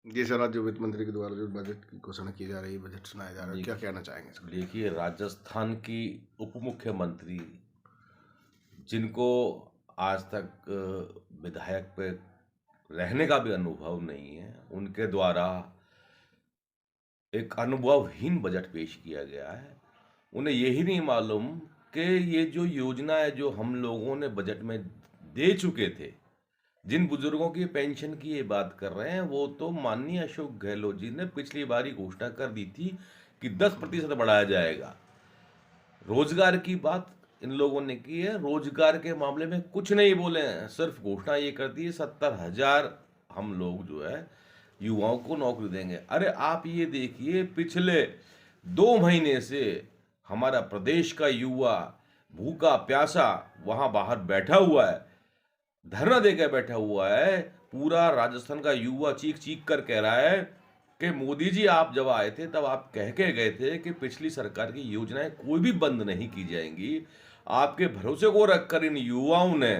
जी sir, आज जो वित्त मंत्री के द्वारा जो बजट की घोषणा की जा रही है, बजट सुनाया जा रहा है, क्या कहना चाहेंगे इसको? देखिए, राजस्थान की उप मुख्यमंत्री जिनको आज तक विधायक पे रहने का भी अनुभव नहीं है, उनके द्वारा एक अनुभवहीन बजट पेश किया गया है। उन्हें यही नहीं मालूम कि ये जो योजना है जो हम लोगों ने बजट में दे चुके थे, जिन बुजुर्गों की पेंशन की ये बात कर रहे हैं, वो तो माननीय अशोक गहलोत जी ने पिछली बार ही घोषणा कर दी थी कि 10% बढ़ाया जाएगा। रोजगार की बात इन लोगों ने की है, रोजगार के मामले में कुछ नहीं बोले हैं, सिर्फ घोषणा ये कर दी है 70,000 हम लोग जो है युवाओं को नौकरी देंगे। अरे आप ये देखिए, पिछले 2 महीने से हमारा प्रदेश का युवा भूखा प्यासा वहां बाहर बैठा हुआ है, धरना देकर बैठा हुआ है। पूरा राजस्थान का युवा चीख चीख कर कह रहा है कि मोदी जी आप जब आए थे तब आप कह के गए थे कि पिछली सरकार की योजनाएं कोई भी बंद नहीं की जाएंगी। आपके भरोसे को रखकर इन युवाओं ने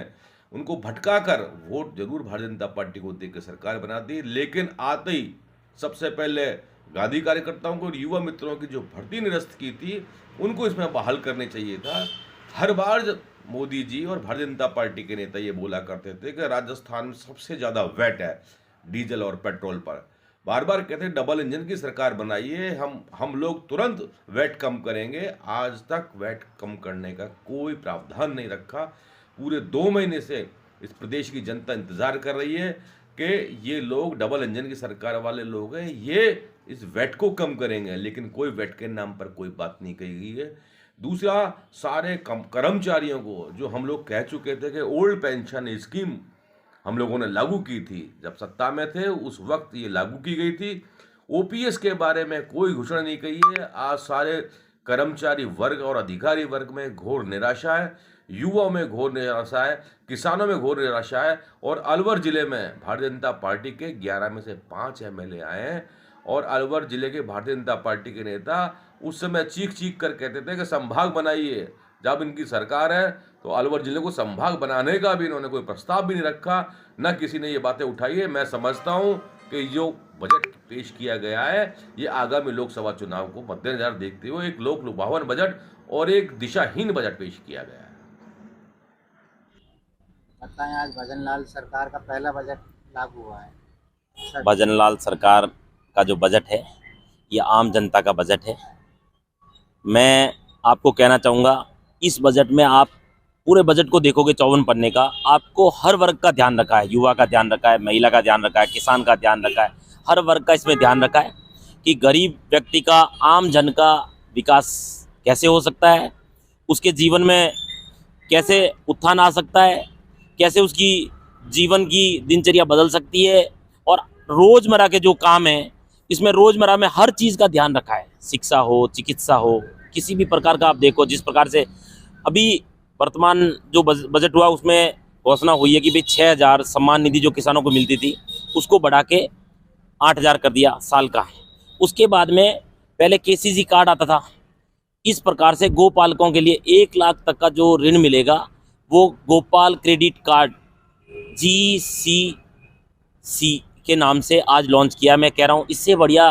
उनको भटका कर वोट जरूर भारतीय जनता पार्टी को देकर सरकार बना दी, लेकिन आते ही सबसे पहले गांधी कार्यकर्ताओं को और युवा मित्रों की जो भर्ती निरस्त की थी उनको इसमें बहाल करने चाहिए था। हर बार जब मोदी जी और भारतीय जनता पार्टी के नेता ये बोला करते थे कि राजस्थान में सबसे ज़्यादा वैट है डीजल और पेट्रोल पर, बार बार कहते डबल इंजन की सरकार बनाइए, हम लोग तुरंत वैट कम करेंगे। आज तक वैट कम करने का कोई प्रावधान नहीं रखा। पूरे 2 महीने से इस प्रदेश की जनता इंतजार कर रही है कि ये लोग डबल इंजन की सरकार वाले लोग हैं, ये इस वैट को कम करेंगे, लेकिन कोई वैट के नाम पर कोई बात नहीं कही गई है। दूसरा, सारे कर्मचारियों को जो हम लोग कह चुके थे कि ओल्ड पेंशन स्कीम हम लोगों ने लागू की थी, जब सत्ता में थे उस वक्त ये लागू की गई थी। ओपीएस के बारे में कोई घोषणा नहीं कही है। आज सारे कर्मचारी वर्ग और अधिकारी वर्ग में घोर निराशा है, युवाओं में घोर निराशा है, किसानों में घोर निराशा है। और अलवर जिले में भारतीय जनता पार्टी के 11 में से 5 एमएलए आए हैं और अलवर जिले के भारतीय जनता पार्टी के नेता उस समय चीख चीख कर कहते थे कि संभाग बनाइए। जब इनकी सरकार है तो अलवर जिले को संभाग बनाने का भी इन्होंने कोई प्रस्ताव भी नहीं रखा, न किसी ने ये बातें उठाई है। मैं समझता हूँ कि जो बजट पेश किया गया है ये आगामी लोकसभा चुनाव को मद्देनजर देखते हुए एक लोक लुभावन बजट और एक दिशाहीन बजट पेश किया गया है। बताएं, आज भजन लाल सरकार का पहला बजट लागू हुआ है। भजन लाल सरकार का जो बजट है ये आम जनता का बजट है। मैं आपको कहना चाहूँगा, इस बजट में आप पूरे बजट को देखोगे 54 पन्ने का, आपको हर वर्ग का ध्यान रखा है, युवा का ध्यान रखा है, महिला का ध्यान रखा है, किसान का ध्यान रखा है, हर वर्ग का इसमें ध्यान रखा है कि गरीब व्यक्ति का, आम जन का विकास कैसे हो सकता है, उसके जीवन में कैसे उत्थान आ सकता है, कैसे उसकी जीवन की दिनचर्या बदल सकती है। और रोज़मर्रा के जो काम हैं इसमें रोज़मर्रा में हर चीज़ का ध्यान रखा है, शिक्षा हो, चिकित्सा हो, किसी भी प्रकार का आप देखो। जिस प्रकार से अभी वर्तमान जो बजट हुआ उसमें घोषणा हुई है कि भाई 6,000 सम्मान निधि जो किसानों को मिलती थी उसको बढ़ा के 8,000 कर दिया साल का। उसके बाद में पहले केसीसी कार्ड आता था, इस प्रकार से गोपालकों के लिए 1 लाख तक का जो ऋण मिलेगा वो गोपाल क्रेडिट कार्ड GCC के नाम से आज लॉन्च किया। मैं कह रहा हूँ इससे बढ़िया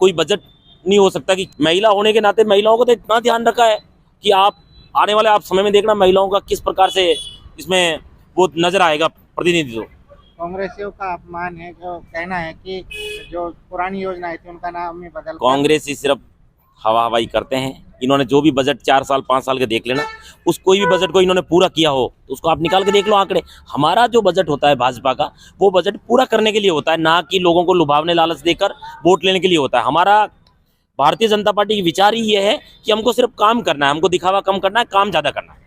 कोई बजट नहीं हो सकता कि महिला होने के नाते महिलाओं को तो इतना ध्यान रखा है कि आप आने वाले आप समय में देखना महिलाओं का किस प्रकार से इसमें वो नजर आएगा प्रतिनिधित्व। कांग्रेसियों का अपमान है, जो कहना है कि जो पुरानी योजनाएं थी उनका नाम ही बदल। कांग्रेस ही सिर्फ हवाई करते हैं। इन्होंने जो भी बजट 4 साल 5 साल के देख लेना, उस कोई भी बजट को इन्होंने पूरा किया हो तो उसको आप निकाल के देख लो आंकड़े। हमारा जो बजट होता है भाजपा का, वो बजट पूरा करने के लिए होता है, ना कि लोगों को लुभावने लालच देकर वोट लेने के लिए होता है। हमारा भारतीय जनता पार्टी की विचार ही ये है कि हमको सिर्फ काम करना है, हमको दिखावा कम करना है, काम ज्यादा करना है।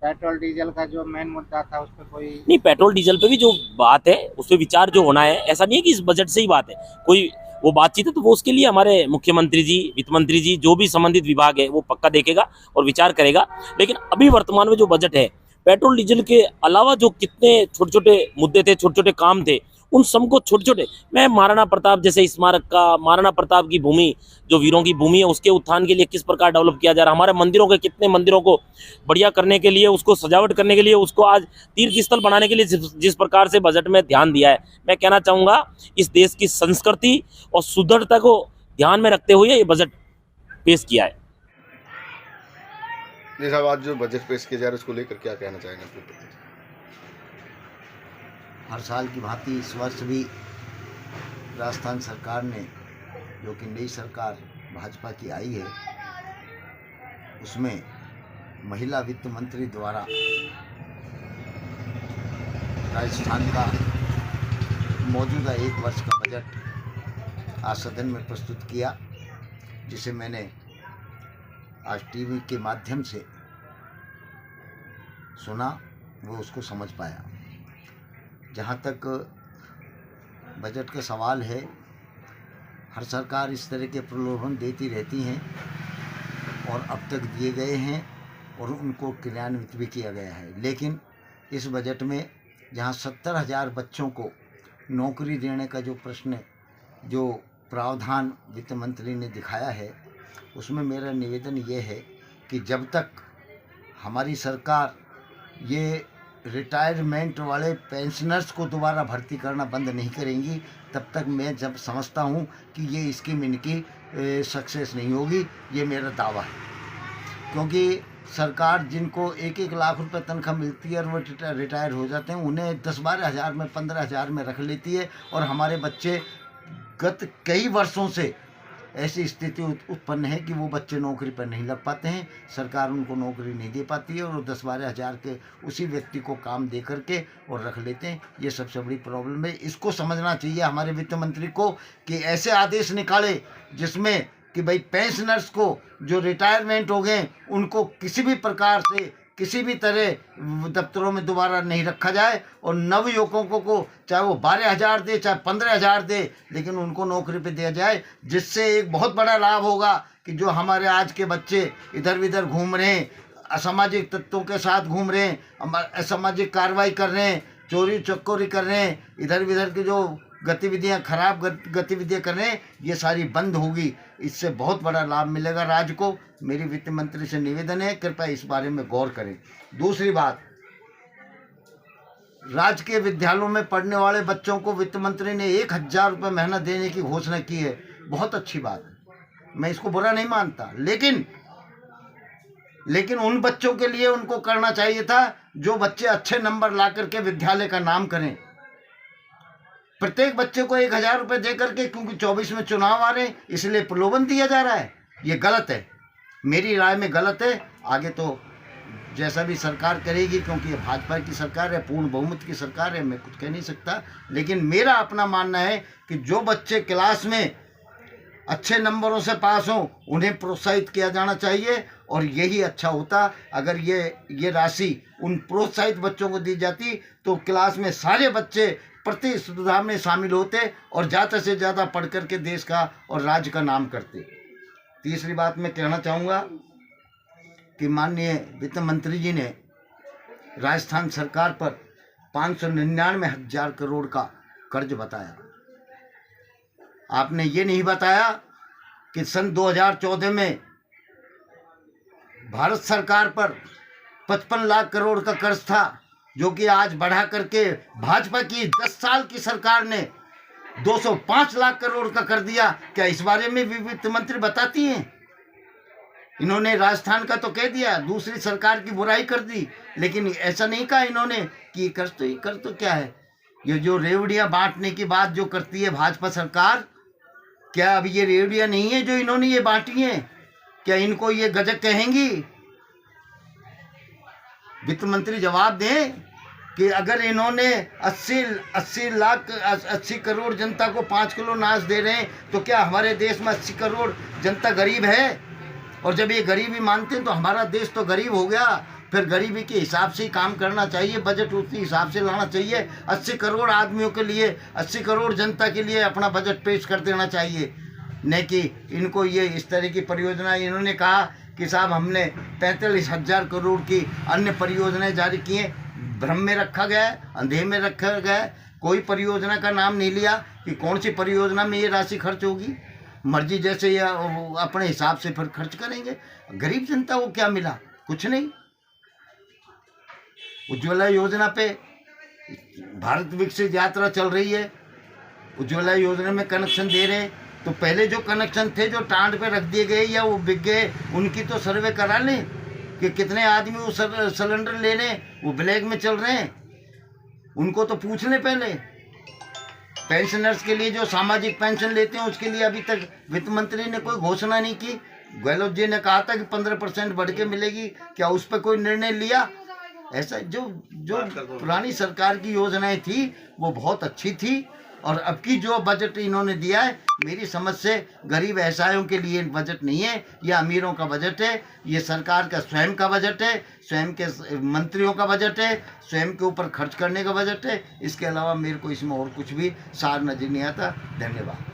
पेट्रोल डीजल का जो मेन मुद्दा था उस पर कोई नहीं, पेट्रोल डीजल पे भी जो बात है उस पर विचार जो होना है, ऐसा नहीं है कि इस बजट से ही बात है, कोई वो बातचीत है तो वो उसके लिए हमारे मुख्यमंत्री जी, वित्त मंत्री जी, जो भी संबंधित विभाग है वो पक्का देखेगा और विचार करेगा। लेकिन अभी वर्तमान में जो बजट है, पेट्रोल डीजल के अलावा जो कितने छोटे छोटे मुद्दे थे, छोटे छोटे काम थे, उन सबको छोटे छोटे, मैं महाराणा प्रताप जैसे स्मारक का, महाराणा प्रताप की भूमि जो वीरों की भूमि है उसके उत्थान के लिए किस प्रकार डेवलप किया जा रहा है, हमारे मंदिरों के कितने मंदिरों को बढ़िया करने के लिए, उसको सजावट करने के लिए, उसको आज तीर्थ स्थल बनाने के लिए जिस प्रकार से बजट में ध्यान दिया है, मैं कहना चाहूँगा इस देश की संस्कृति और सुदृढ़ता को ध्यान में रखते हुए ये बजट पेश किया है। जी साहब, आज जो बजट पेश किया जा रहा है उसको लेकर क्या कहना चाहेंगे? हर साल की भांति इस वर्ष भी राजस्थान सरकार ने, जो कि नई सरकार भाजपा की आई है, उसमें महिला वित्त मंत्री द्वारा राजस्थान का मौजूदा 1 वर्ष का बजट आज सदन में प्रस्तुत किया, जिसे मैंने आज टीवी के माध्यम से सुना, वो उसको समझ पाया। जहाँ तक बजट का सवाल है, हर सरकार इस तरह के प्रलोभन देती रहती हैं और अब तक दिए गए हैं और उनको क्रियान्वित भी किया गया है। लेकिन इस बजट में जहाँ 70,000 बच्चों को नौकरी देने का जो प्रश्न, जो प्रावधान वित्त मंत्री ने दिखाया है, उसमें मेरा निवेदन ये है कि जब तक हमारी सरकार ये रिटायरमेंट वाले पेंशनर्स को दोबारा भर्ती करना बंद नहीं करेंगी, तब तक मैं जब समझता हूँ कि ये स्कीम इनकी सक्सेस नहीं होगी। ये मेरा दावा है, क्योंकि सरकार जिनको 1-1 लाख रुपए तनख्वाह मिलती है और वो रिटायर हो जाते हैं, उन्हें 10-12 हज़ार में, 15 हज़ार में रख लेती है। और हमारे बच्चे गत कई वर्षों से ऐसी स्थिति उत्पन्न है कि वो बच्चे नौकरी पर नहीं लग पाते हैं, सरकार उनको नौकरी नहीं दे पाती है और 10-12 हज़ार के उसी व्यक्ति को काम दे करके और रख लेते हैं। ये सबसे बड़ी प्रॉब्लम है। इसको समझना चाहिए हमारे वित्त मंत्री को कि ऐसे आदेश निकाले जिसमें कि भाई पेंशनर्स को जो रिटायरमेंट हो गए उनको किसी भी प्रकार से, किसी भी तरह दफ्तरों में दोबारा नहीं रखा जाए और नवयुवकों को चाहे वो 12 हज़ार दे, चाहे 15 हज़ार दे, लेकिन उनको नौकरी पे दिया जाए। जिससे एक बहुत बड़ा लाभ होगा कि जो हमारे आज के बच्चे इधर उधर घूम रहे हैं, असामाजिक तत्वों के साथ घूम रहे हैं, असामाजिक कार्रवाई कर रहे हैं, चोरी चक्कोरी कर रहे हैं, इधर उधर की जो गतिविधियां, खराब गतिविधियां कर रहे हैं, ये सारी बंद होगी। इससे बहुत बड़ा लाभ मिलेगा राज्य को। मेरी वित्त मंत्री से निवेदन है, कृपया इस बारे में गौर करें। दूसरी बात, राज्य के विद्यालयों में पढ़ने वाले बच्चों को वित्त मंत्री ने 1,000 रुपये महीना देने की घोषणा की है। बहुत अच्छी बात है, मैं इसको बुरा नहीं मानता, लेकिन उन बच्चों के लिए उनको करना चाहिए था जो बच्चे अच्छे नंबर ला करके विद्यालय का नाम करें। प्रत्येक बच्चे को 1,000 रुपये दे करके, क्योंकि 24 में चुनाव आ रहे हैं, इसलिए प्रलोभन दिया जा रहा है। ये गलत है, मेरी राय में गलत है। आगे तो जैसा भी सरकार करेगी, क्योंकि ये भाजपा की सरकार है, पूर्ण बहुमत की सरकार है, मैं कुछ कह नहीं सकता। लेकिन मेरा अपना मानना है कि जो बच्चे क्लास में अच्छे नंबरों से पास हों उन्हें प्रोत्साहित किया जाना चाहिए। और यही अच्छा होता अगर ये राशि उन प्रोत्साहित बच्चों को दी जाती, तो क्लास में सारे बच्चे प्रतिस्पर्धा में शामिल होते और ज़्यादा से ज़्यादा पढ़ करके देश का और राज्य का नाम करते। तीसरी बात मैं कहना चाहूँगा कि माननीय वित्त मंत्री जी ने राजस्थान सरकार पर 599,000 करोड़ का कर्ज बताया। आपने ये नहीं बताया कि सन 2014 में भारत सरकार पर 55 लाख करोड़ का कर्ज था, जो कि आज बढ़ा करके भाजपा की 10 साल की सरकार ने 205 लाख करोड़ का कर दिया। क्या इस बारे में भी वित्त मंत्री बताती हैं? इन्होंने राजस्थान का तो कह दिया, दूसरी सरकार की बुराई कर दी, लेकिन ऐसा नहीं कहा इन्होंने कि कर्ज तो क्या है। ये जो रेवड़ियाँ बांटने की बात जो करती है भाजपा सरकार, क्या अब ये रेवड़ियाँ नहीं है जो इन्होंने ये बांटी हैं? क्या इनको ये गजक कहेंगी? वित्त मंत्री जवाब दें कि अगर इन्होंने 80 करोड़ जनता को 5 किलो अनाज दे रहे हैं, तो क्या हमारे देश में 80 करोड़ जनता गरीब है? और जब ये गरीबी मानते हैं तो हमारा देश तो गरीब हो गया। फिर गरीबी के हिसाब से ही काम करना चाहिए, बजट उसी हिसाब से लाना चाहिए। 80 करोड़ आदमियों के लिए, 80 करोड़ जनता के लिए अपना बजट पेश कर देना चाहिए, न कि इनको ये इस तरह की परियोजना। इन्होंने कहा कि साहब हमने 45,000 करोड़ की अन्य परियोजनाएं जारी की हैं। भ्रम में रखा गया है, अंधेरे में रखा गया है। कोई परियोजना का नाम नहीं लिया कि कौन सी परियोजना में ये राशि खर्च होगी। मर्जी जैसे या अपने हिसाब से फिर खर्च करेंगे। गरीब जनता को क्या मिला? कुछ नहीं। उज्ज्वला योजना पे भारत विकसित यात्रा चल रही है, उज्ज्वला योजना में कनेक्शन दे रहे हैं, तो पहले जो कनेक्शन थे जो टांड पे रख दिए गए या वो बिक गए, उनकी तो सर्वे करा लें कि कितने आदमी वो सिलेंडर ले रहे हैं, वो ब्लैक में चल रहे हैं, उनको तो पूछ लें पहले। पेंशनर्स के लिए जो सामाजिक पेंशन लेते हैं उसके लिए अभी तक वित्त मंत्री ने कोई घोषणा नहीं की। गहलोत जी ने कहा था कि 15% बढ़ के मिलेगी, क्या उस पर कोई निर्णय लिया? ऐसा जो पुरानी सरकार की योजनाएं थी वो बहुत अच्छी थी, और अब की जो बजट इन्होंने दिया है मेरी समझ से गरीब ऐसायों के लिए बजट नहीं है, ये अमीरों का बजट है, ये सरकार का स्वयं का बजट है, स्वयं के मंत्रियों का बजट है, स्वयं के ऊपर खर्च करने का बजट है। इसके अलावा मेरे को इसमें और कुछ भी सार नजर नहीं आता। धन्यवाद।